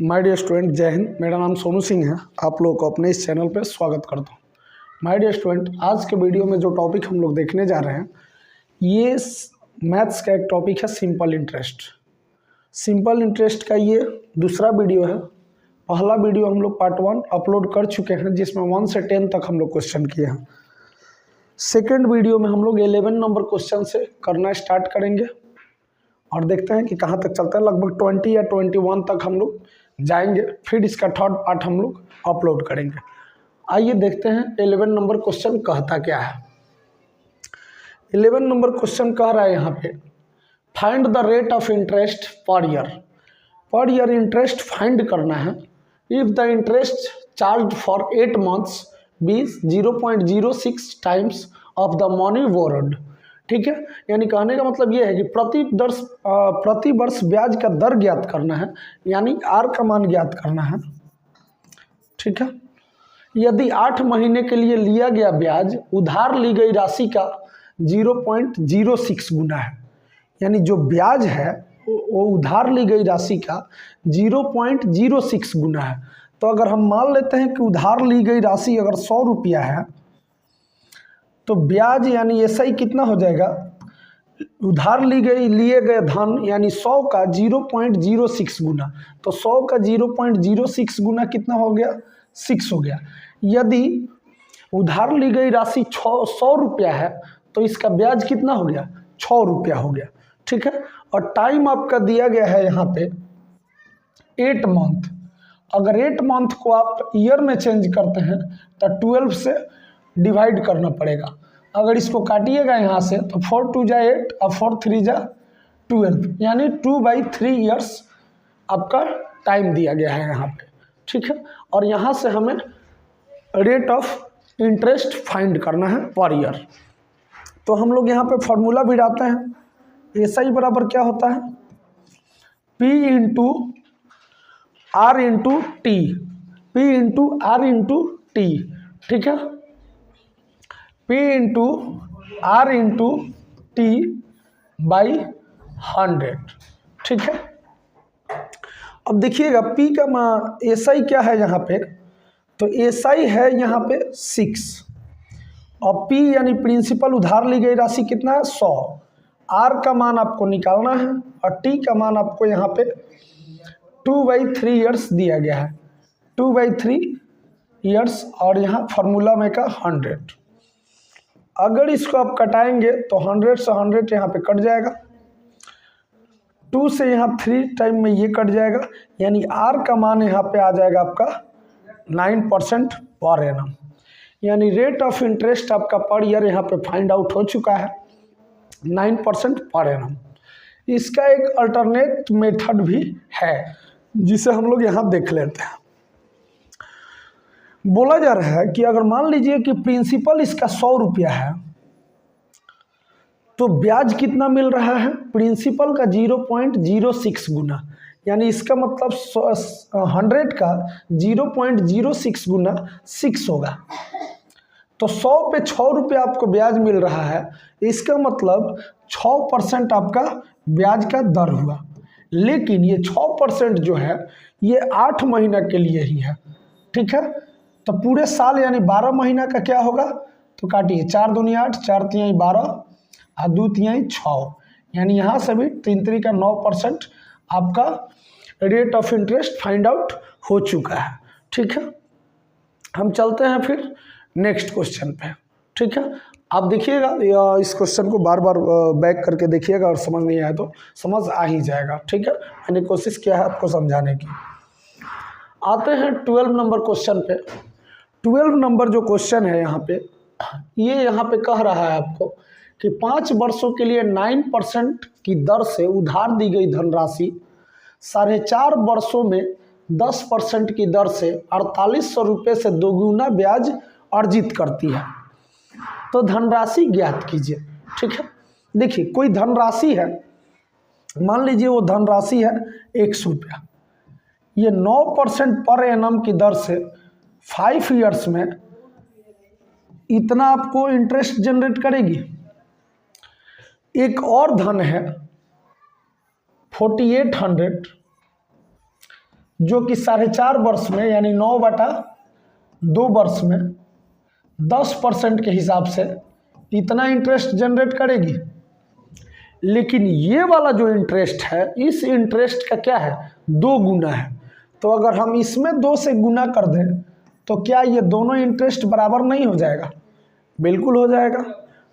My dear student, जय हिंद। मेरा नाम सोनू सिंह है। आप लोगों को अपने इस चैनल पर स्वागत करता हूँ। माय डियर स्टूडेंट, आज के वीडियो में जो टॉपिक हम लोग देखने जा रहे हैं, ये मैथ्स का एक टॉपिक है सिंपल इंटरेस्ट। सिंपल इंटरेस्ट का ये दूसरा वीडियो है। पहला वीडियो हम लोग पार्ट 1 अपलोड कर चुके हैं, जिसमें 1 से 10 तक हम लोग क्वेश्चन किए हैं। सेकेंड वीडियो में हम लोग 11 नंबर क्वेश्चन से करना स्टार्ट करेंगे और देखते हैं कि कहाँ तक चलता है। लगभग 20 या 21 तक हम लोग जाएंगे, फिर इसका थर्ड पार्ट हम लोग अपलोड करेंगे। आइए देखते हैं 11 नंबर क्वेश्चन कहता क्या है। 11 नंबर क्वेश्चन कह रहा है यहाँ पे, find the rate of interest per year interest find करना है if the interest charge for 8 months be 0.06 times of the money borrowed. ठीक है, यानी कहने का मतलब ये है कि प्रति वर्ष ब्याज का दर ज्ञात करना है, यानी आर का मान ज्ञात करना है। ठीक है, यदि 8 महीने के लिए लिया गया ब्याज उधार ली गई राशि का 0.06 गुना है, यानी जो ब्याज है वो उधार ली गई राशि का 0.06 गुना है। तो अगर हम मान लेते हैं कि उधार ली गई राशि अगर 100 रुपया है, तो ब्याज यानी ऐसा ही कितना हो जाएगा, उधार लिए गए धन यानी 100 का 0.06 गुना, तो 100 का 0.06 गुना कितना हो गया, 6 हो गया। यदि उधार ली गई राशि 100 रुपया है, तो इसका ब्याज कितना हो गया, 6 रुपया हो गया। ठीक है, और टाइम आपका दिया गया है यहाँ पे 8 मंथ। अगर 8 मंथ को आप ईयर में चेंज करते हैं तो 12 से डिवाइड करना पड़ेगा। अगर इसको काटिएगा यहाँ से तो 4 2 जा 8 और 4 3 जा 12, यानी 2/3 ईयर्स आपका टाइम दिया गया है यहाँ पे। ठीक है, और यहाँ से हमें रेट ऑफ इंटरेस्ट फाइंड करना है पर ईयर। तो हम लोग यहाँ पे फॉर्मूला भी डालते हैं। ऐसा ही बराबर क्या होता है, P into R into T, P into R into T. ठीक है, P into R into T by 100। ठीक है, अब देखिएगा P का मान SI क्या है यहाँ पे, तो SI है यहाँ पे 6 और P यानी प्रिंसिपल उधार ली गई राशि कितना है, 100। R का मान आपको निकालना है और T का मान आपको यहाँ पे 2/3 ईयर्स दिया गया है, 2/3 ईयर्स, और यहाँ फार्मूला में का 100। अगर इसको आप कटाएंगे तो 100 से 100 यहाँ पे कट जाएगा, 2 से यहाँ 3 टाइम में ये कट जाएगा, यानी R का मान यहाँ पे आ जाएगा आपका 9% पर एनम। यानी रेट ऑफ इंटरेस्ट आपका पर ईयर यहाँ पे फाइंड आउट हो चुका है 9% पर एनम। इसका एक अल्टरनेट मेथड भी है जिसे हम लोग यहाँ देख लेते हैं। बोला जा रहा है कि अगर मान लीजिए कि प्रिंसिपल इसका 100 रुपया है, तो ब्याज कितना मिल रहा है, प्रिंसिपल का 0.06 गुना, यानी इसका मतलब 100 का 0.06 गुना 6 होगा। तो 100 पे 6 रुपया आपको ब्याज मिल रहा है, इसका मतलब 6% आपका ब्याज का दर हुआ। लेकिन ये 6% जो है ये 8 महीना के लिए ही है। ठीक है, तो पूरे साल यानी 12 महीना का क्या होगा, तो काटिए 4 दूनी 8, 4 तिहाई 12 और 2 तिहाई 6, यानी यहाँ से भी 3 3 का 9% आपका rate of interest find out हो चुका है। ठीक है, हम चलते हैं फिर नेक्स्ट क्वेश्चन पे। ठीक है, आप देखिएगा इस क्वेश्चन को बार बार बैक करके देखिएगा और समझ नहीं आए तो समझ आ ही जाएगा। ठीक है, मैंने कोशिश किया है आपको समझाने की। आते हैं 12 नंबर क्वेश्चन पे। 12 नंबर जो क्वेश्चन है यहाँ पे, ये यहाँ पे कह रहा है आपको कि 5 वर्षों के लिए 9% की दर से उधार दी गई धनराशि 4.5 वर्षों में 10% की दर से 4800 रुपये से दोगुना ब्याज अर्जित करती है। तो धनराशि ज्ञात कीजिए। ठीक है, देखिए कोई धनराशि है, मान लीजिए वो धनराशि है 100 रुपया, ये 9% पर एनम की दर से 5 ईयर्स में इतना आपको इंटरेस्ट जनरेट करेगी। एक और धन है 4800 जो कि 4.5 वर्ष में यानी 9/2 वर्ष में 10% के हिसाब से इतना इंटरेस्ट जनरेट करेगी। लेकिन ये वाला जो इंटरेस्ट है, इस इंटरेस्ट का क्या है, 2 गुना है। तो अगर हम इसमें 2 से गुना कर दें तो क्या ये दोनों इंटरेस्ट बराबर नहीं हो जाएगा? बिल्कुल हो जाएगा।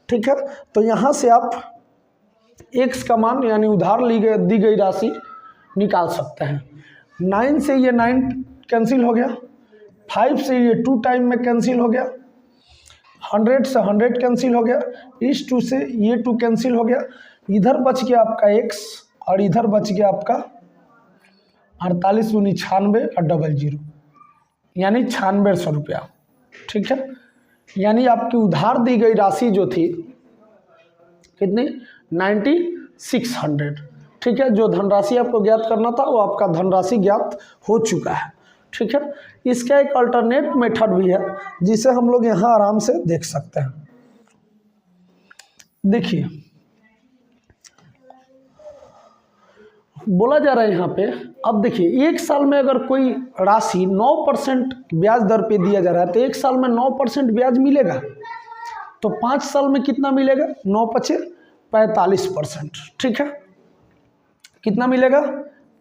ठीक है, तो यहाँ से आप x का मान यानी उधार दी गई राशि निकाल सकते हैं। 9 से ये 9 कैंसिल हो गया, 5 से ये 2 टाइम में कैंसिल हो गया, 100 से 100 कैंसिल हो गया, इस 2 से ये 2 कैंसिल हो गया, इधर बच गया आपका x और इधर बच गया आपका 48 दूनी 96 और 00 यानी 9600 रुपया। ठीक है, यानी आपकी उधार दी गई राशि जो थी कितनी, 9600। ठीक है, जो धनराशि आपको ज्ञात करना था वो आपका धनराशि ज्ञात हो चुका है। ठीक है, इसका एक अल्टरनेट मेथड भी है जिसे हम लोग यहाँ आराम से देख सकते हैं। देखिए, बोला जा रहा है यहाँ पे, अब देखिए 1 साल में अगर कोई राशि 9% ब्याज दर पे दिया जा रहा है तो 1 साल में 9% ब्याज मिलेगा, तो 5 साल में कितना मिलेगा, 9×5 45%। ठीक है, कितना मिलेगा,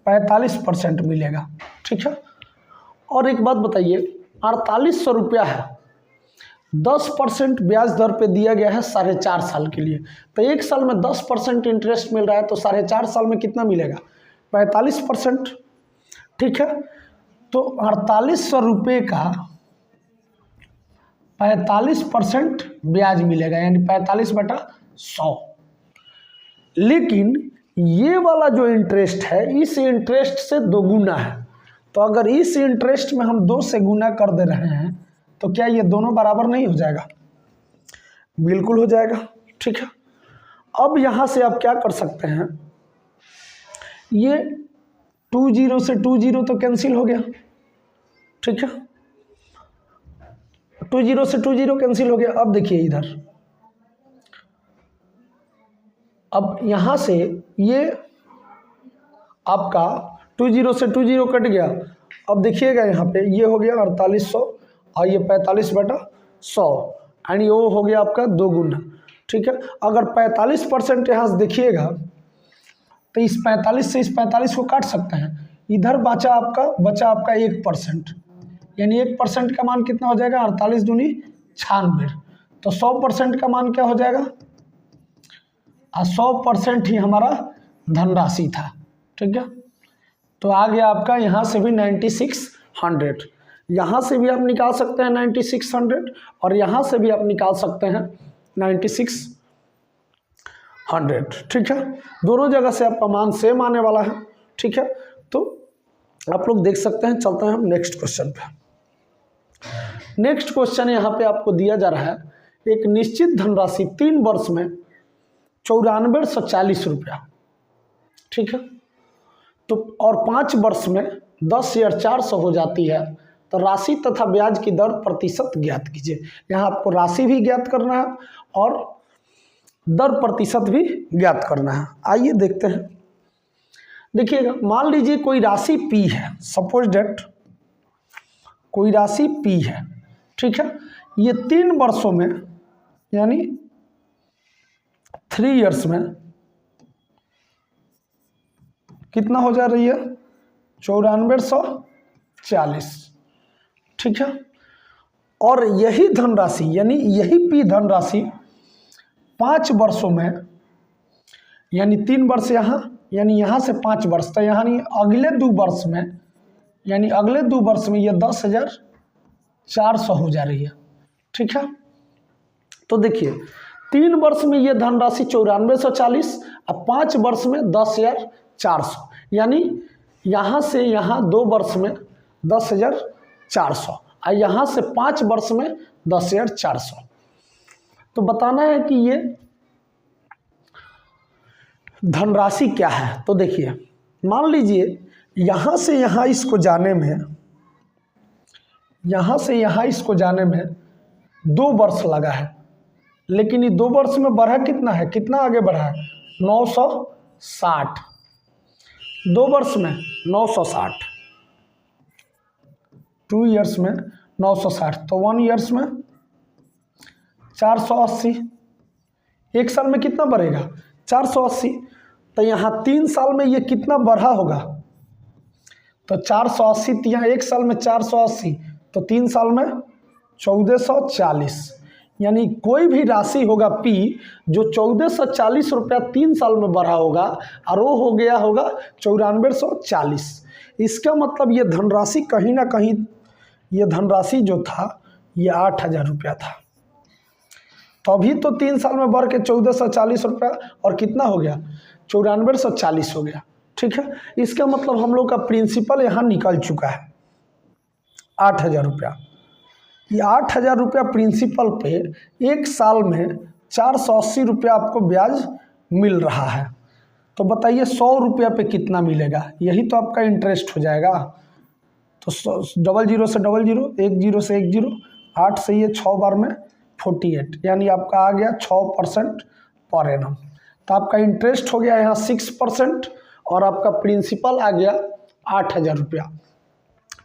45% मिलेगा। ठीक है, और एक बात बताइए, 4800 रुपया है, 10% ब्याज दर पे दिया गया है 4.5 साल के लिए, तो 1 साल में 10% इंटरेस्ट मिल रहा है, तो 4.5 साल में कितना मिलेगा, 45%। ठीक है, तो 4800 रुपये का 45% ब्याज मिलेगा यानी 45/100। लेकिन ये वाला जो इंटरेस्ट है, इस इंटरेस्ट से 2 गुना है। तो अगर इस इंटरेस्ट में हम 2 से गुना कर दे रहे हैं तो क्या ये दोनों बराबर नहीं हो जाएगा? बिल्कुल हो जाएगा। ठीक है, अब यहाँ से आप क्या कर सकते हैं, ये 20 से 20 तो कैंसिल हो गया। ठीक है, 20 से 20 कैंसिल हो गया। अब देखिए इधर, अब यहाँ से ये आपका 20 से 20 कट गया। अब देखिएगा यहाँ पे ये हो गया 4800 और ये 45/100 यानी वो हो गया आपका 2 गुना। ठीक है, अगर 45% यहाँ से देखिएगा तो इस 45 से इस 45 को काट सकते हैं, इधर बचा आपका 1%, यानी 1% का मान कितना हो जाएगा, 48 दूनी 96। तो 100% का मान क्या हो जाएगा, 100% ही हमारा धनराशि था। ठीक है, तो आ गया आपका यहाँ से भी 9600, यहाँ से भी आप निकाल सकते हैं 9600 और यहाँ से भी आप निकाल सकते हैं 9600। ठीक है, दोनों जगह से आपका मान सेम आने वाला है। ठीक है, तो आप लोग देख सकते हैं। चलते हैं हम नेक्स्ट क्वेश्चन पे। नेक्स्ट क्वेश्चन यहाँ पे आपको दिया जा रहा है, एक निश्चित धनराशि 3 वर्ष में 9440 रुपया। ठीक है, तो और 5 वर्ष में 10,400 हो जाती है, तो राशि तथा ब्याज की दर प्रतिशत ज्ञात कीजिए। यहाँ आपको राशि भी ज्ञात करना है और दर प्रतिशत भी ज्ञात करना है। आइए देखते हैं। देखिएगा, मान लीजिए कोई राशि P है, सपोज डेट कोई राशि P है। ठीक है, ये 3 वर्षों में यानी 3 इयर्स में कितना हो जा रही है, 9440। ठीक है, और यही धनराशि यानी यही P धनराशि 5 वर्षों में यानी 3 वर्ष यहाँ यानी यहाँ से 5 वर्ष तक यानी अगले 2 वर्ष में यानी अगले 2 वर्ष में ये 10,400 हो जा रही है। ठीक है, तो देखिए 3 वर्ष में ये धनराशि 9440 और 5 वर्ष में 10,400 यानी यहाँ से यहाँ 2 वर्ष में 10,400 और यहाँ से 5 वर्ष में 10,400। तो बताना है कि ये धनराशि क्या है। तो देखिए, मान लीजिए यहाँ से यहाँ इसको जाने में, यहाँ से यहाँ इसको जाने में 2 वर्ष लगा है, लेकिन ये 2 वर्ष में बढ़ा कितना है, कितना आगे बढ़ा है, 960। 2 वर्ष में 960। 2 ईयर्स में 960, तो 1 ईयर्स में 480, 1 साल में कितना बढ़ेगा 480। तो यहाँ 3 साल में ये कितना बढ़ा होगा, तो 480, यहाँ 1 साल में 480, तो 3 साल में 1440। यानी कोई भी राशि होगा P जो 1440 रुपया 3 साल में बढ़ा होगा और वो हो गया होगा 9440। इसका मतलब ये धनराशि कहीं ना कहीं, ये धनराशि जो था ये 8000 रुपया था, तभी तो 3 साल में बढ़ के 1440 रुपया और कितना हो गया 9440 हो गया। ठीक है, इसका मतलब हम लोग का प्रिंसिपल यहाँ निकल चुका है 8000 रुपया। ये 8000 रुपया प्रिंसिपल पे 1 साल में 480 रुपया आपको ब्याज मिल रहा है। तो बताइए 100 रुपया पे कितना मिलेगा, यही तो आपका इंटरेस्ट हो जाएगा। तो 00 से 00, 10 से 10, 8 से ये 6 बार में 48, यानी आपका आ गया 6% पर एनम। तो आपका इंटरेस्ट हो गया यहाँ 6% और आपका प्रिंसिपल आ गया 8000 रुपया।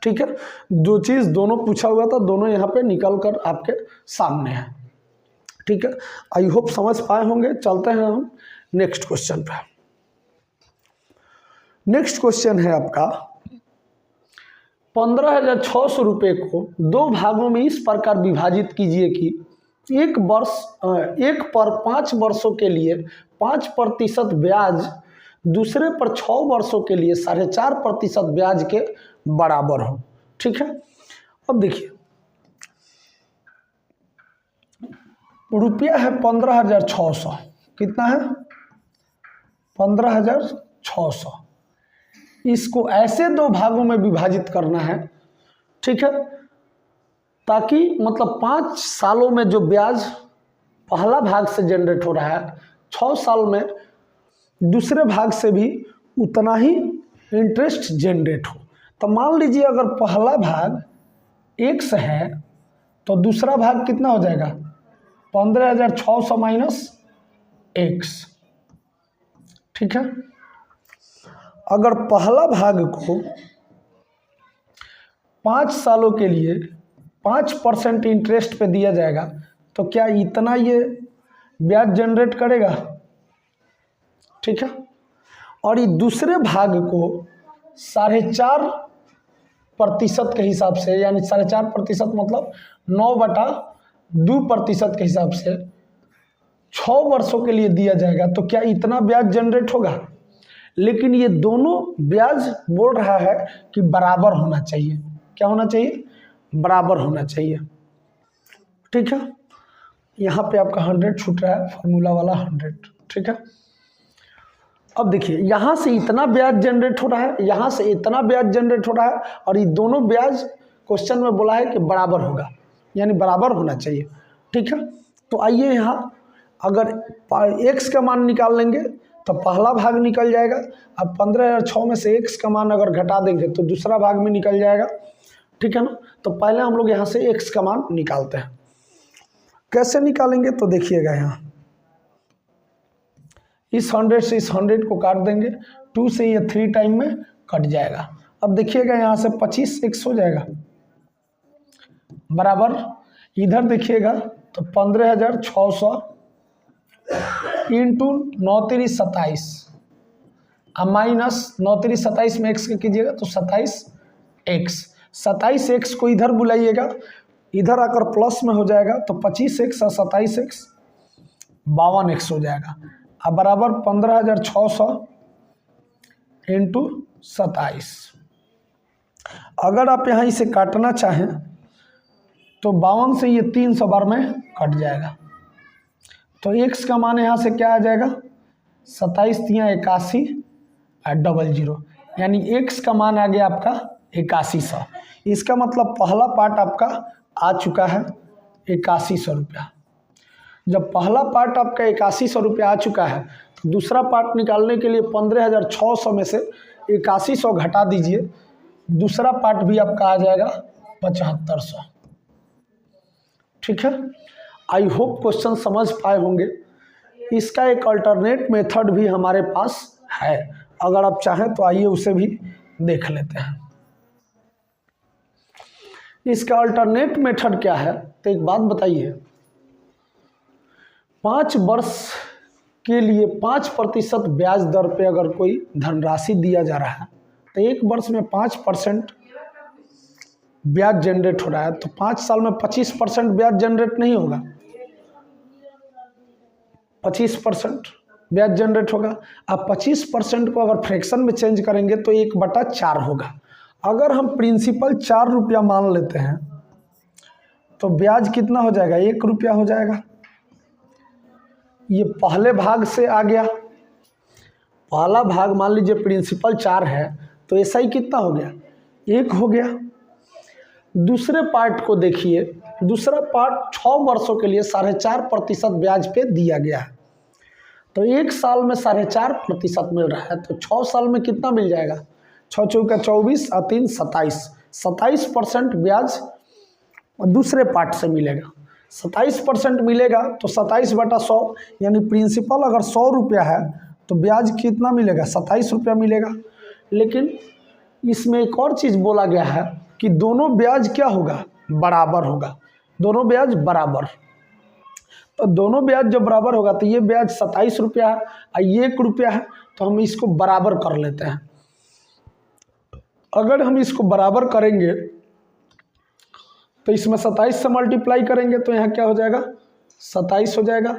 ठीक है, जो चीज़ दोनों पूछा हुआ था दोनों यहाँ पे निकल कर आपके सामने है। ठीक है, आई होप समझ पाए होंगे। चलते हैं हम नेक्स्ट क्वेश्चन पे। नेक्स्ट क्वेश्चन है आपका 15,600 रुपये को 2 भागों में इस प्रकार विभाजित कीजिए कि एक पर 5 वर्षों के लिए 5% ब्याज, दूसरे पर 6 वर्षों के लिए 4.5% ब्याज के बराबर हो। ठीक है, अब देखिए रुपया है 15,600, कितना है 15,600। इसको ऐसे 2 भागों में विभाजित करना है। ठीक है, ताकि मतलब 5 सालों में जो ब्याज पहला भाग से जनरेट हो रहा है 6 साल में दूसरे भाग से भी उतना ही इंटरेस्ट जनरेट हो। तो मान लीजिए अगर पहला भाग x है तो दूसरा भाग कितना हो जाएगा 15,600 माइनस x। ठीक है, अगर पहला भाग को 5 सालों के लिए 5% इंटरेस्ट पे दिया जाएगा तो क्या इतना ये ब्याज जनरेट करेगा। ठीक है, और ये दूसरे भाग को 4.5% के हिसाब से, यानी 4.5% मतलब 9/2% के हिसाब से 6 वर्षों के लिए दिया जाएगा तो क्या इतना ब्याज जनरेट होगा। लेकिन ये दोनों ब्याज बोल रहा है कि बराबर होना चाहिए। क्या होना चाहिए, बराबर होना चाहिए। ठीक है, यहाँ पे आपका 100 छूट रहा है, फार्मूला वाला 100। ठीक है, अब देखिए यहाँ से इतना ब्याज जनरेट हो रहा है, यहाँ से इतना ब्याज जनरेट हो रहा है और ये दोनों ब्याज क्वेश्चन में बोला है कि बराबर होगा, यानी बराबर होना चाहिए। ठीक है, तो आइए यहाँ अगर x का मान निकाल लेंगे तो पहला भाग निकल जाएगा। अब 15,600 में से x का मान अगर घटा देंगे तो दूसरा भाग में निकल जाएगा। ठीक है ना, तो पहले हम लोग यहाँ से x का मान निकालते हैं। कैसे निकालेंगे तो देखिएगा, यहाँ इस 100 से इस 100 को काट देंगे, 2 से ये 3 टाइम में कट जाएगा। अब देखिएगा यहाँ से 25x हो जाएगा बराबर, इधर देखिएगा तो 15,600 इंटू 9 3 27 अब माइनस 9 3 27 में x का कीजिएगा तो 27x। 27x को इधर बुलाइएगा, इधर आकर प्लस में हो जाएगा तो 25x और 27x 52x हो जाएगा। अब बराबर 15,600 इंटू 27। अगर आप यहाँ इसे काटना चाहें तो 52 से ये 300 बार में कट जाएगा। तो x का मान यहाँ से क्या आ जाएगा 27 तिया 81 और 00, यानी x का मान आ गया आपका 8100। इसका मतलब पहला पार्ट आपका आ चुका है 8100 रुपया। जब पहला पार्ट आपका 8100 रुपया आ चुका है तो दूसरा पार्ट निकालने के लिए 15,600 में से 8100 घटा दीजिए, दूसरा पार्ट भी आपका आ जाएगा 7500। ठीक है, आई होप क्वेश्चन समझ पाए होंगे। इसका एक अल्टरनेट मेथड भी हमारे पास है, अगर आप चाहें तो आइए उसे भी देख लेते हैं। इसका अल्टरनेट मेथड क्या है? तो एक बात बताइए, 5 वर्ष के लिए 5% ब्याज दर पे अगर कोई धनराशि दिया जा रहा है तो 1 वर्ष में 5% ब्याज जनरेट हो रहा है, तो 5 साल में 25% ब्याज जनरेट नहीं होगा? 25% ब्याज जनरेट होगा। अब 25% को अगर फ्रैक्शन में चेंज करेंगे तो 1/4 होगा। अगर हम प्रिंसिपल 4 रुपया मान लेते हैं तो ब्याज कितना हो जाएगा? 1 रुपया हो जाएगा। ये पहले भाग से आ गया। पहला भाग मान लीजिए प्रिंसिपल 4 है तो ऐसा ही कितना हो गया? 1 हो गया। दूसरे पार्ट को देखिए, दूसरा पार्ट 6 वर्षों के लिए 4.5% ब्याज पे दिया गया है, तो 1 साल में 4.5% मिल रहा है, तो 6 साल में कितना मिल जाएगा? 6 चौका 24 और 3 27, 27% ब्याज दूसरे पार्ट से मिलेगा। 27% मिलेगा तो 27/100, यानी प्रिंसिपल अगर 100 रुपया है तो ब्याज कितना मिलेगा? 27 रुपया मिलेगा। लेकिन इसमें एक और चीज़ बोला गया है कि दोनों ब्याज क्या होगा? बराबर होगा। दोनों ब्याज बराबर, तो दोनों ब्याज जब बराबर होगा तो ये ब्याज 27 रुपया है और ये 1 रुपया है, तो हम इसको बराबर कर लेते हैं। अगर हम इसको बराबर करेंगे तो इसमें 27 से मल्टीप्लाई करेंगे तो यहाँ क्या हो जाएगा? 27 हो जाएगा।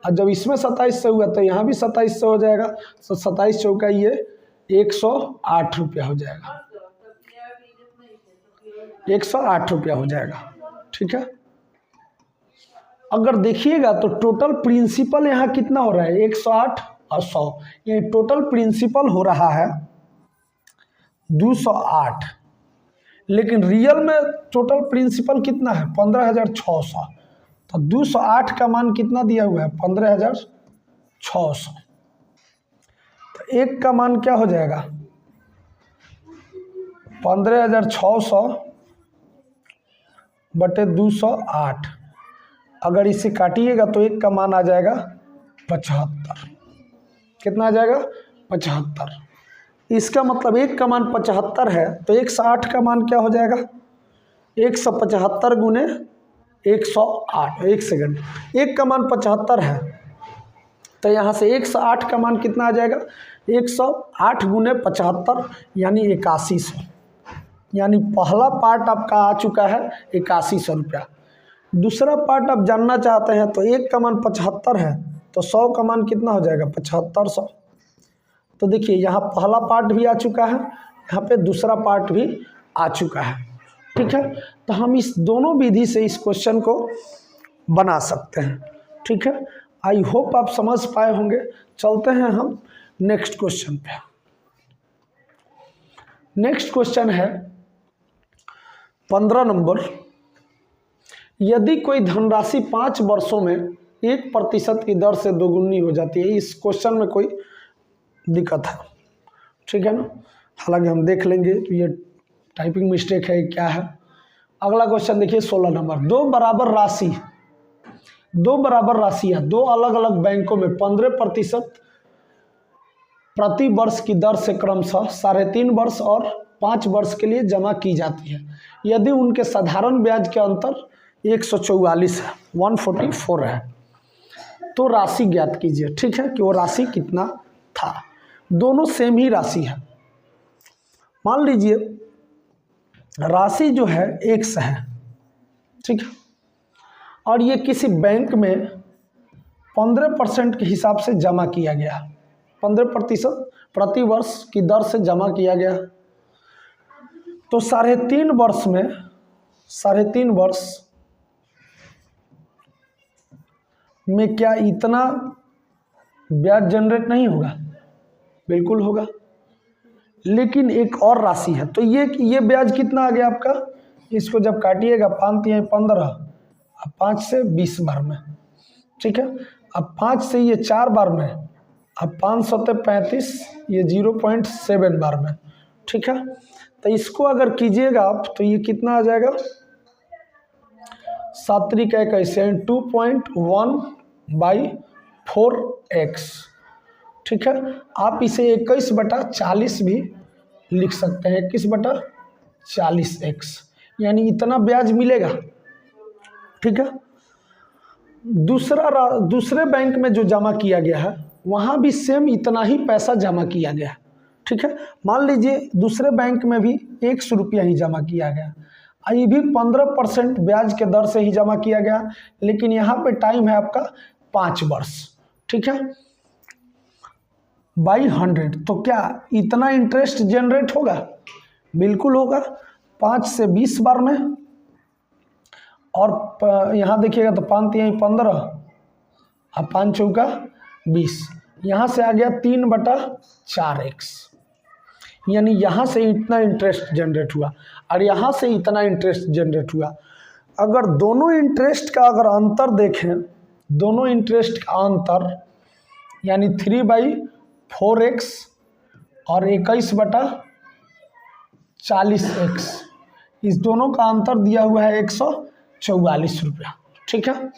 और जब इसमें 27 से हुआ तो यहाँ भी 27 से हो जाएगा, तो 27 चौका ये 108 रुपया हो जाएगा। 108 रुपया हो जाएगा, ठीक है। अगर देखिएगा तो टोटल प्रिंसिपल यहाँ कितना हो रहा है? 108 और 100, ये टोटल प्रिंसिपल हो रहा है 208, लेकिन रियल में टोटल प्रिंसिपल कितना है? 15,600। तो 208 का मान कितना दिया हुआ है? 15,600। तो 1 का मान क्या हो जाएगा? 15,600 बटे 208। अगर इसे काटिएगा तो 1 का मान आ जाएगा 75। कितना आ जाएगा? 75। इसका मतलब 1 का मान 75 है तो 108 का मान क्या हो जाएगा? 175 गुने 108। 1 सेकंड, 1 का मान 75 है तो यहाँ से 108 का मान कितना आ जाएगा? 108 गुने 75 यानी 8100। यानी पहला पार्ट आपका आ चुका है 8100 रुपया। दूसरा पार्ट आप जानना चाहते हैं तो 1 का मान 75 है तो 100 का मान कितना हो जाएगा? 7500। तो देखिए यहाँ पहला पार्ट भी आ चुका है, यहाँ पे दूसरा पार्ट भी आ चुका है, ठीक है। तो हम इस दोनों विधि से इस क्वेश्चन को बना सकते हैं, ठीक है। आई होप आप समझ पाए होंगे। चलते हैं हम नेक्स्ट क्वेश्चन पे। नेक्स्ट क्वेश्चन है 15 नंबर। यदि कोई धनराशि 5 वर्षों में 1% की दर से दोगुनी हो जाती है। इस क्वेश्चन में कोई दिक्कत है, ठीक है ना। हालांकि हम देख लेंगे तो ये टाइपिंग मिस्टेक है क्या है। अगला क्वेश्चन देखिए 16 नंबर। दो बराबर राशियाँ दो अलग अलग बैंकों में 15% प्रति वर्ष की दर से क्रमशः 3.5 वर्ष और 5 वर्ष के लिए जमा की जाती है। यदि उनके साधारण ब्याज के अंतर 144 है, 144 है, तो राशि ज्ञात कीजिए, ठीक है, कि वो राशि कितना था। दोनों सेम ही राशि है। मान लीजिए राशि जो है 100 है, ठीक है, और ये किसी बैंक में 15% के हिसाब से जमा किया गया, 15% प्रति वर्ष की दर से जमा किया गया। तो 3.5 वर्ष में 3.5 वर्ष में क्या इतना ब्याज जनरेट नहीं होगा? बिल्कुल होगा। लेकिन एक और राशि है, तो ये ब्याज कितना आ गया आपका? इसको जब काटिएगा 5 × 15, अब 5 से 20 बार में, ठीक है। अब 5 से ये 4 बार में, अब 5 × 35, ये 0.7 बार में, ठीक है। तो इसको अगर कीजिएगा आप तो ये कितना आ जाएगा? 7 × 21 2.1/4x, ठीक है। आप इसे 21/40 भी लिख सकते हैं, 21/40x। यानी इतना ब्याज मिलेगा। ठीक है, दूसरे बैंक में जो जमा किया गया है वहाँ भी सेम इतना ही पैसा जमा किया गया। ठीक है, मान लीजिए दूसरे बैंक में भी 100 रुपया ही जमा किया गया, ये भी 15% ब्याज के दर से ही जमा किया गया, लेकिन यहाँ पे टाइम है आपका 5 वर्ष। ठीक है, बाई 100, तो क्या इतना इंटरेस्ट जनरेट होगा? बिल्कुल होगा, 5 से 20 बार में। और यहाँ देखिएगा तो 5 यहीं 15 और 5 चौका 20, यहाँ से आ गया 3/4x, यानी यहाँ से इतना इंटरेस्ट जनरेट हुआ और यहाँ से इतना इंटरेस्ट जनरेट हुआ। अगर दोनों इंटरेस्ट का अगर अंतर देखें, दोनों इंटरेस्ट का अंतर यानी 3/4x और 21/40x, इस दोनों का अंतर दिया हुआ है 144 रुपया। ठीक है,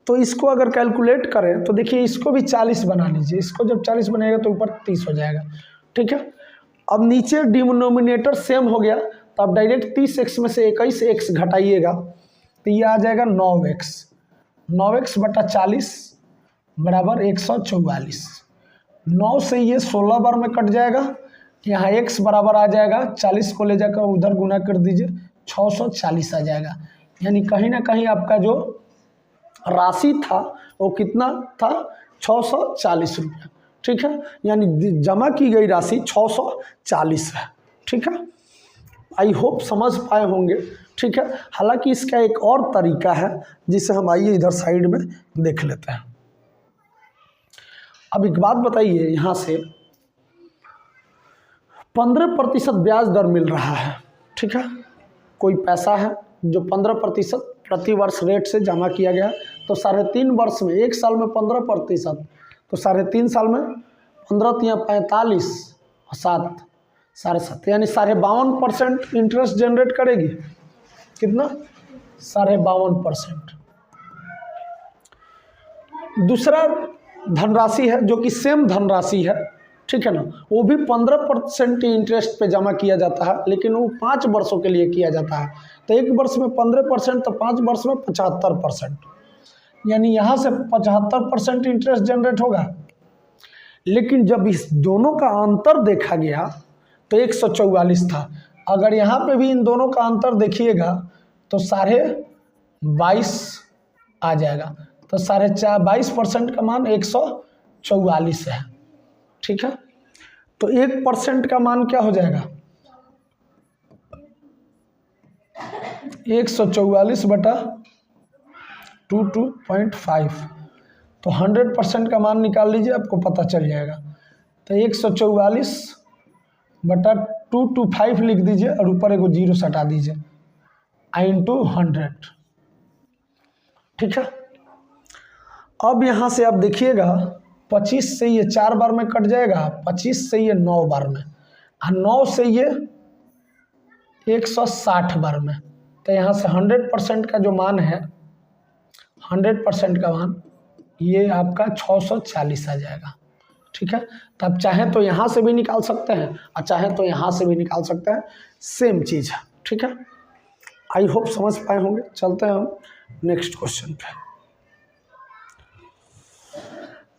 तो इसको अगर कैलकुलेट करें तो देखिए इसको भी 40 बना लीजिए, इसको जब 40 बनेगा तो ऊपर 30 हो जाएगा। ठीक है, अब नीचे डिनोमिनेटर सेम हो गया तो अब डायरेक्ट 30x में से 21x घटाइएगा तो ये आ जाएगा 9x, 9x/40 बराबर 144। 9 से ये 16 बार में कट जाएगा, यहाँ x बराबर आ जाएगा 40 को ले जाकर उधर गुना कर दीजिए, 640 आ जाएगा। यानी कहीं ना कहीं आपका जो राशि था वो कितना था? 640 रुपया। ठीक है, यानी जमा की गई राशि 640 है। ठीक है, आई होप समझ पाए होंगे। ठीक है, हालांकि इसका एक और तरीका है जिसे हम आइए इधर साइड में देख लेते हैं। अब एक बात बताइए, यहाँ से 15% ब्याज दर मिल रहा है। ठीक है, कोई पैसा है जो 15% प्रति वर्ष रेट से जमा किया गया, तो 3.5 वर्ष में, 1 साल में 15%, तो 3.5 साल में 15 × 45 और 7 7.5, यानी 52% इंटरेस्ट जनरेट करेगी। कितना? 52%। दूसरा धनराशि है जो कि सेम धनराशि है, ठीक है ना, वो भी 15% इंटरेस्ट पे जमा किया जाता है, लेकिन वो 5 वर्षों के लिए किया जाता है। तो 1 वर्ष में 15%, तो 5 वर्ष में 75%, यानी यहाँ से 75% इंटरेस्ट जनरेट होगा। लेकिन जब इस दोनों का अंतर देखा गया तो 144 था। अगर यहाँ पे भी इन दोनों का अंतर देखिएगा तो 22.5 आ जाएगा, तो 22.5% का मान 144 है। ठीक है, तो 1% का मान क्या हो जाएगा? 144/22.5, तो 100% का मान निकाल लीजिए, आपको पता चल जाएगा। तो 144/225 लिख दीजिए और ऊपर एगो 0 सटा दीजिए, × 100। ठीक है, अब यहाँ से आप देखिएगा 25 से ये 4 बार में कट जाएगा, 25 से ये 9 बार में, और 9 से ये 160 बार में। तो यहाँ से 100% का जो मान है, 100% का मान ये आपका 640 आ जाएगा। ठीक है, तो आप चाहें तो यहाँ से भी निकाल सकते हैं और चाहें तो यहाँ से भी निकाल सकते हैं, सेम चीज़ है। ठीक है, आई होप समझ पाए होंगे। चलते हैं हम नेक्स्ट क्वेश्चन पे।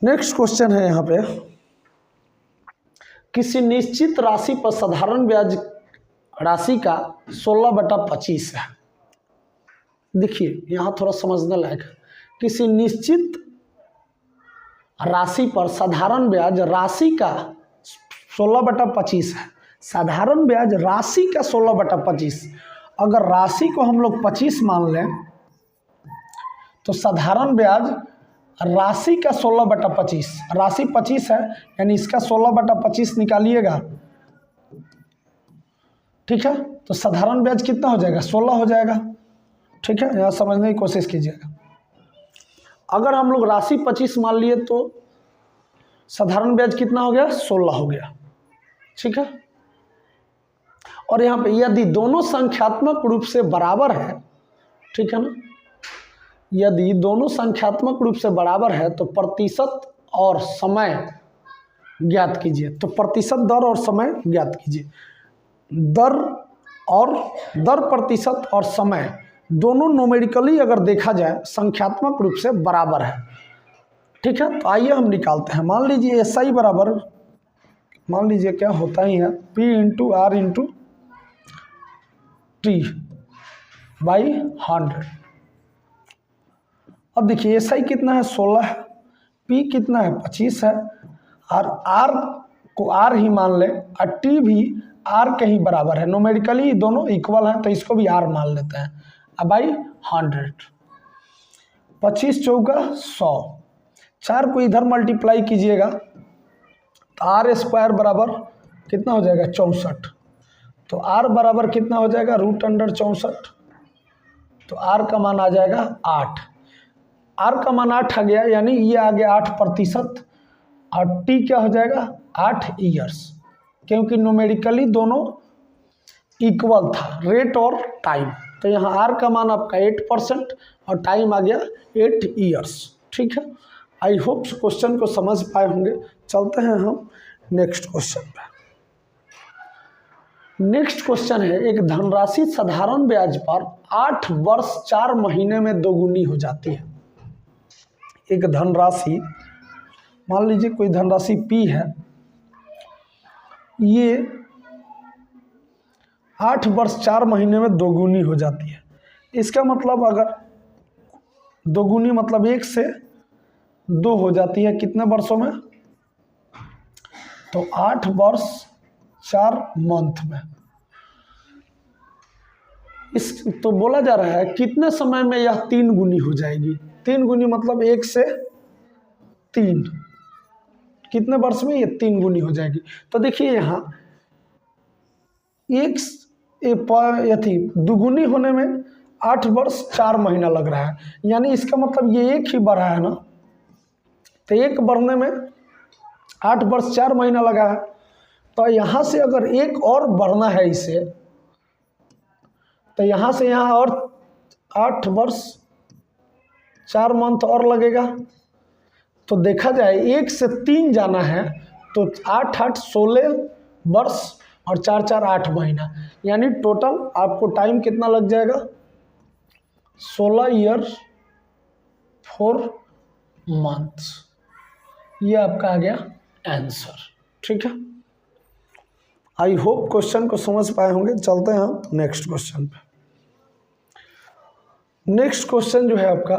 नेक्स्ट क्वेश्चन है यहाँ पे, किसी निश्चित राशि पर साधारण ब्याज राशि का 16/25 है। देखिए यहाँ थोड़ा समझने लायक है। किसी निश्चित राशि पर साधारण ब्याज राशि का 16/25 है। साधारण ब्याज राशि का 16/25, अगर राशि को हम लोग 25 मान लें तो साधारण ब्याज राशि का 16/25, राशि 25 है, यानी इसका 16/25 निकालिएगा। ठीक है, तो साधारण ब्याज कितना हो जाएगा? 16 हो जाएगा। ठीक है, यहाँ समझने की कोशिश कीजिएगा। अगर हम लोग राशि 25 मान लिए तो साधारण ब्याज कितना हो गया? 16 हो गया। ठीक है, और यहाँ पे यदि दोनों संख्यात्मक रूप से बराबर है, ठीक है ना, यदि दोनों संख्यात्मक रूप से बराबर है तो प्रतिशत और समय ज्ञात कीजिए। तो प्रतिशत दर और समय ज्ञात कीजिए। दर और दर प्रतिशत और समय दोनों न्यूमेरिकली अगर देखा जाए संख्यात्मक रूप से बराबर है। ठीक है, तो आइए हम निकालते हैं। मान लीजिए SI बराबर, मान लीजिए क्या होता ही है, P into R into T by 100। अब देखिए SI कितना है 16 है, P कितना है 25 है, और R को R ही मान लें और T भी R के ही बराबर है। न्यूमेरिकली दोनों इक्वल हैं तो इसको भी R मान लेते हैं। अब बाई 100, 25 चौका 100, 4 को इधर मल्टीप्लाई कीजिएगा तो R स्क्वायर बराबर कितना हो जाएगा 64। तो R बराबर कितना हो जाएगा √64। तो R का मान आ जाएगा 8। R का मान 8 आ गया, यानी ये आ गया 8%, और T क्या हो जाएगा 8 ईयर्स, क्योंकि न्यूमेरिकली दोनों इक्वल था रेट और टाइम। तो यहाँ R का मान आपका 8% और टाइम आ गया 8 ईयर्स। ठीक है, आई होप क्वेश्चन को समझ पाए होंगे। चलते हैं हम नेक्स्ट क्वेश्चन पे। नेक्स्ट क्वेश्चन है, एक धनराशि साधारण ब्याज पर 8 वर्ष 4 महीने में दोगुनी हो जाती है। एक धनराशि, मान लीजिए कोई धनराशि P है, ये 8 वर्ष 4 महीने में दोगुनी हो जाती है। इसका मतलब अगर दोगुनी मतलब 1 से 2 हो जाती है कितने वर्षों में, तो 8 वर्ष 4 मंथ में। इस तो बोला जा रहा है कितने समय में यह 3 गुनी हो जाएगी। 3 गुनी मतलब 1 से 3, कितने वर्ष में ये 3 गुनी हो जाएगी। तो देखिए यहाँ दुगुनी होने में 8 वर्ष 4 महीना लग रहा है, यानी इसका मतलब ये एक ही बढ़ा है ना, तो एक बढ़ने में 8 वर्ष 4 महीना लगा है। तो यहाँ से अगर एक और बढ़ना है इसे, तो यहाँ से यहाँ और 8 वर्ष 4 मंथ और लगेगा। तो देखा जाए 1 से 3 जाना है तो 8 8 16 वर्ष और 4 4 8 महीना, यानी टोटल आपको टाइम कितना लग जाएगा 16 ईयर 4 मंथ्स। ये आपका आ गया आंसर। ठीक है, आई होप क्वेश्चन को समझ पाए होंगे। चलते हैं हम नेक्स्ट क्वेश्चन पे। नेक्स्ट क्वेश्चन जो है आपका,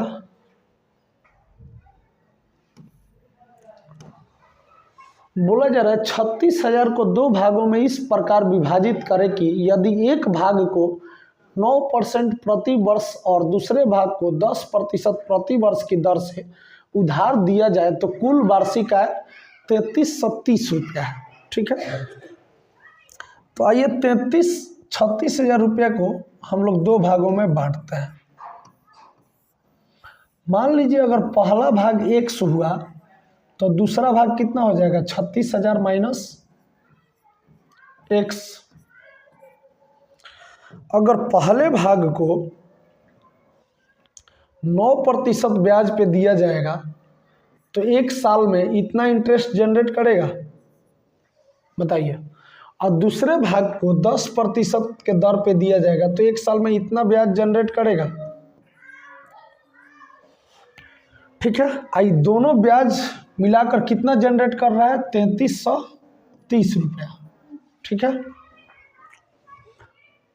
बोला जा रहा है 36,000 को 2 भागों में इस प्रकार विभाजित करें कि यदि एक भाग को 9% प्रति वर्ष और दूसरे भाग को 10% प्रति वर्ष की दर से उधार दिया जाए तो कुल वार्षिक आय 3330 रुपया है। ठीक है, तो आइए 36,000 रुपया को हम लोग 2 भागों में बांटते हैं। मान लीजिए अगर पहला भाग 100 हुआ तो दूसरा भाग कितना हो जाएगा 36,000 माइनस x। अगर पहले भाग को 9% ब्याज पे दिया जाएगा तो 1 साल में इतना इंटरेस्ट जनरेट करेगा, बताइए। और दूसरे भाग को 10% के दर पे दिया जाएगा तो 1 साल में इतना ब्याज जनरेट करेगा। ठीक है, आई दोनों ब्याज मिलाकर कितना जनरेट कर रहा है 3330 रुपया। ठीक है,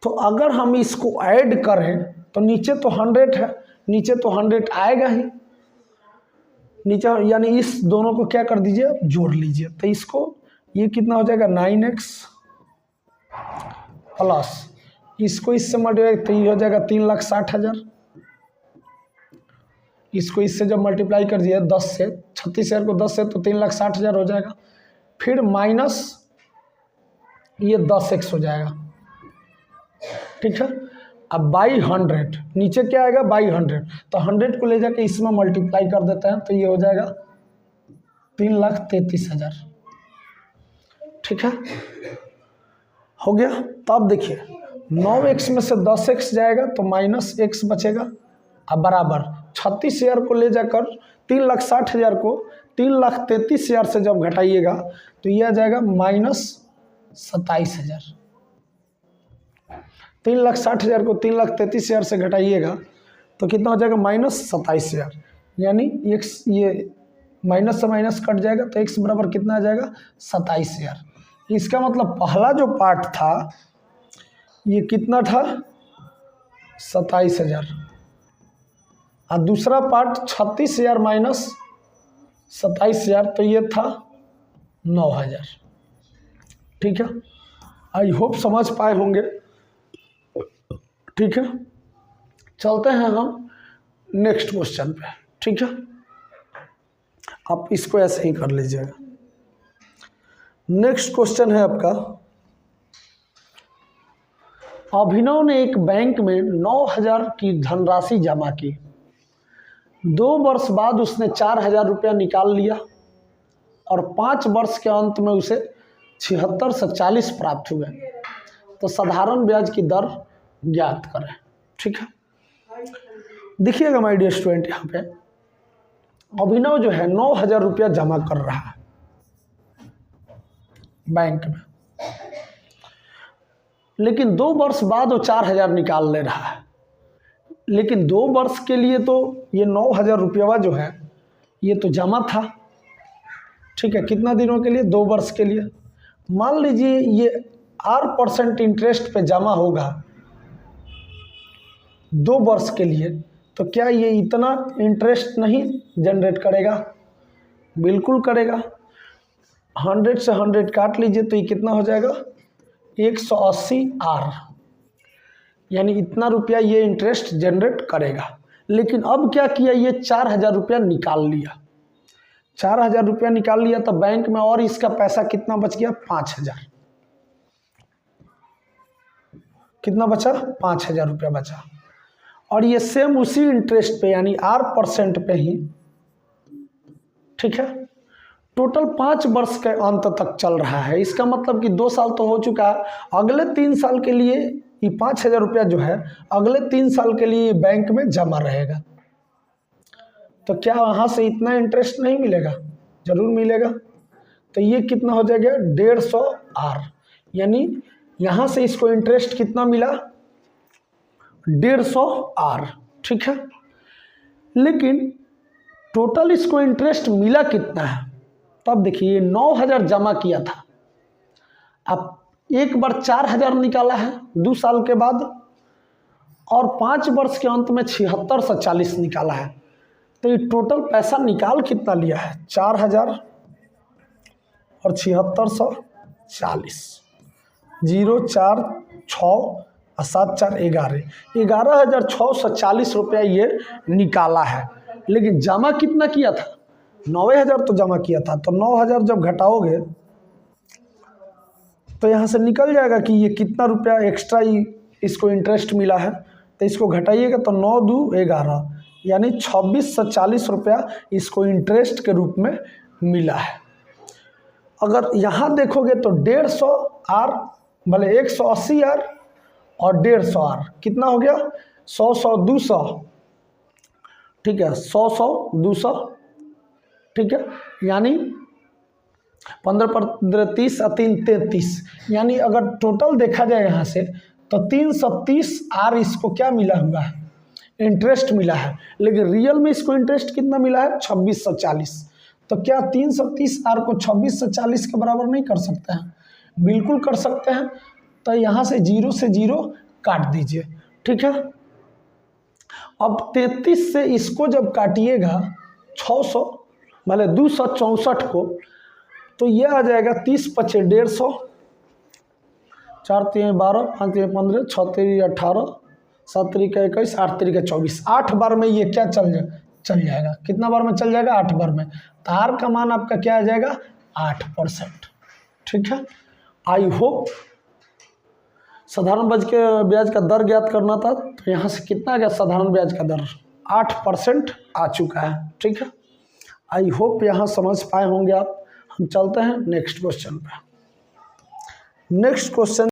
तो अगर हम इसको ऐड करें तो नीचे तो 100 है, नीचे तो 100 आएगा ही नीचे, यानी इस दोनों को क्या कर दीजिए आप जोड़ लीजिए। तो इसको ये कितना हो जाएगा 9x प्लस इसको इससे मल्टीप्लाई तो ये हो जाएगा 3,60,000। इसको इससे जब मल्टीप्लाई कर दिया 10 से, 36,000 को 10 से तो 3,60,000 हो जाएगा। फिर माइनस ये 10x हो जाएगा। ठीक है, अब बाई 100 नीचे क्या आएगा बाई 100, तो 100 को ले जाके इसमें मल्टीप्लाई कर देते हैं तो ये हो जाएगा 3,33,000। ठीक है, हो गया। तो अब देखिए 9x में से 10x जाएगा तो माइनस x बचेगा। अब बराबर 36,000 को ले जाकर 3,60,000 को 3,33,000 से जब घटाइएगा तो यह आ जाएगा -27,000। 3,60,000 को 3,33,000 से घटाइएगा तो कितना हो जाएगा -27,000, यानी ये माइनस से माइनस कट जाएगा तो x बराबर कितना आ जाएगा 27,000। इसका मतलब पहला जो पार्ट था ये कितना था 27,000 और दूसरा पार्ट 36,000 माइनस 27,000 तो ये था 9,000। ठीक है, आई होप समझ पाए होंगे। ठीक है, चलते हैं हम नेक्स्ट क्वेश्चन पे। ठीक है, आप इसको ऐसे ही कर लीजिएगा। नेक्स्ट क्वेश्चन है आपका, अभिनव ने एक बैंक में 9,000 की धनराशि जमा की। 2 वर्ष बाद उसने 4,000 रुपया निकाल लिया और 5 वर्ष के अंत में उसे 76 से 40 प्राप्त हुए। तो साधारण ब्याज की दर ज्ञात करें। ठीक है, देखिएगा माय डियर स्टूडेंट, यहाँ पे अभिनव जो है 9,000 रुपया जमा कर रहा है बैंक में, लेकिन 2 वर्ष बाद वो 4,000 निकाल ले रहा है। लेकिन 2 वर्ष के लिए तो ये 9,000 रुपया जो है ये तो जमा था। ठीक है, कितना दिनों के लिए? 2 वर्ष के लिए। मान लीजिए ये 8% इंटरेस्ट पे जमा होगा 2 वर्ष के लिए, तो क्या ये इतना इंटरेस्ट नहीं जनरेट करेगा? बिल्कुल करेगा। 100 से 100 काट लीजिए तो ये कितना हो जाएगा 180 R, यानी इतना रुपया ये इंटरेस्ट जनरेट करेगा। लेकिन अब क्या किया, ये 4,000 रुपया निकाल लिया। 4,000 रुपया निकाल लिया तो बैंक में और इसका पैसा कितना बच गया 5,000। कितना बचा? 5,000 रुपया बचा। और ये सेम उसी इंटरेस्ट पे यानी 8% पे ही, ठीक है, टोटल 5 वर्ष के अंत तक चल रहा है। इसका मतलब कि 2 साल तो हो चुका है, अगले 3 साल के लिए ये 5,000 रुपया जो है अगले 3 साल के लिए बैंक में जमा रहेगा। तो क्या वहाँ से इतना इंटरेस्ट नहीं मिलेगा? जरूर मिलेगा। तो ये कितना हो जाएगा 150 R, यानी यहाँ से इसको इंटरेस्ट कितना मिला 150 R। ठीक है, लेकिन टोटल इसको इंटरेस्ट मिला कितना है? तब देखिए 9,000 जमा किया था, अब एक बार 4,000 निकाला है 2 साल के बाद, और 5 वर्ष के अंत में 76 से 40 निकाला है। तो ये टोटल पैसा निकाल कितना लिया है 4,000 और 76 से 40, 0 4 6 और 7 4 11, 11,640 रुपया ये निकाला है। लेकिन जमा कितना किया था? 9,000 तो जमा किया था। तो 9,000 जब घटाओगे तो यहाँ से निकल जाएगा कि ये कितना रुपया एक्स्ट्रा इसको इंटरेस्ट मिला है। तो इसको घटाइएगा तो 9 2 11, यानी 26 से 40 रुपया इसको इंटरेस्ट के रूप में मिला है। अगर यहाँ देखोगे तो 150 R भले 180 R और 150 R कितना हो गया 100 100 200। ठीक है, 100 100 200। ठीक है, यानी 15 15 30 और 3 33, यानी अगर टोटल देखा जाए यहाँ से तो 330 R इसको क्या मिला हुआ है इंटरेस्ट मिला है। लेकिन रियल में इसको इंटरेस्ट कितना मिला है 26 से 40। तो क्या 330 R को 26 से 40 के बराबर नहीं कर सकते हैं? बिल्कुल कर सकते हैं। तो यहाँ से 0 से 0 काट दीजिए। ठीक है, अब 33 से इसको जब काटिएगा 600 भले 264 को, तो ये आ जाएगा 30 5 150, 4 3 12, 5 3 15, 6 3 18, 7 3 21, 8 3 24। 8 बार में ये क्या चल जाएगा? कितना बार में चल जाएगा? 8 बार में। तो R का मान आपका क्या आ जाएगा 8%। ठीक है, आई होप साधारण ब्याज का दर ज्ञात करना था। तो यहाँ से कितना आ गया साधारण ब्याज का दर 8% आ चुका है। ठीक है, आई होप यहाँ समझ पाए होंगे आप। हम चलते हैं नेक्स्ट क्वेश्चन पे। Next question